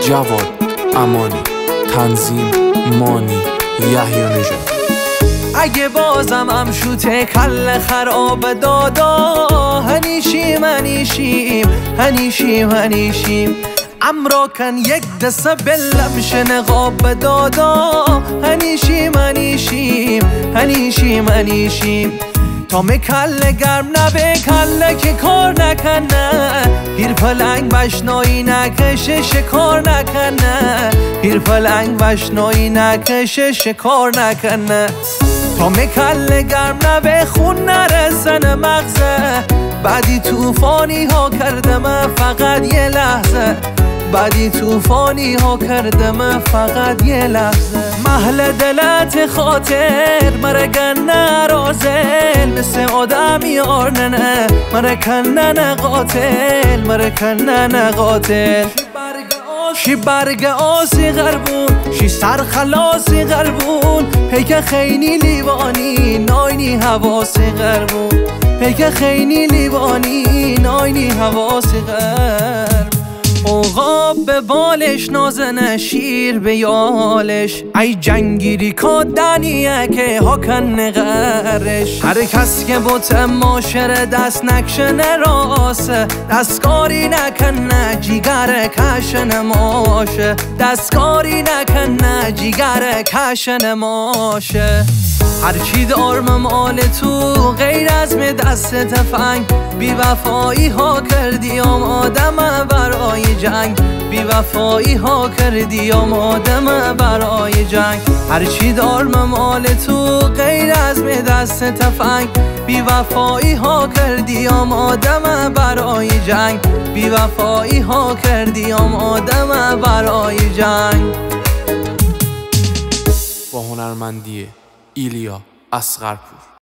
جواد امانی، تنظیم مانی یحیی نژاد. اگه بازم هم شوته کل خراب دادا، هنیشیم امرا کن یک دسته بلم شنقاب دادا، هنیشیم تا می کله گرم نبه کله که کار نکنه، پیر پلنگ بشنایی نکشه شکار نکنه، پیر پلنگ بشنایی نکشه شکار نکنه. تا می کله گرم نبه خون نرسن مغزه، بعدی توفانی ها کردم فقط یه لحظه، بعدی توفانی ها کردم فقط یه لحظه. محل دلت خاطر مرگن رازل، مثل آدم یارننه مرکنن قاتل. شی برگ آسی غربون، شی سرخلاسی غربون، پیک خیلی لیوانی ناینی حواسی غربون، پیک خیلی لیوانی ناینی حواسی غرب. عقاب به بالش نازنه شیر به یالش، ای جنگیری کادنیه که هاکن نغرش. هر کس که بوت ماشره دست نکشنه راسه، دستکاری نکنه جیگر کشن ماشه، دستکاری نکنه جیگر کشن ماشه. هرچی دارم مال تو غیر از می دست تفنگ، بی وفایی ها کردی آدم برای جنگ، بی وفایی ها کردی آدم برای جنگ. هرچی دارم مال تو غیر از می دست تفنگ، بی وفایی ها کردی آدم برای جنگ، بی وفایی ها کردی آدم برای جنگ. با هنرمندی ایلیا اصغرپور.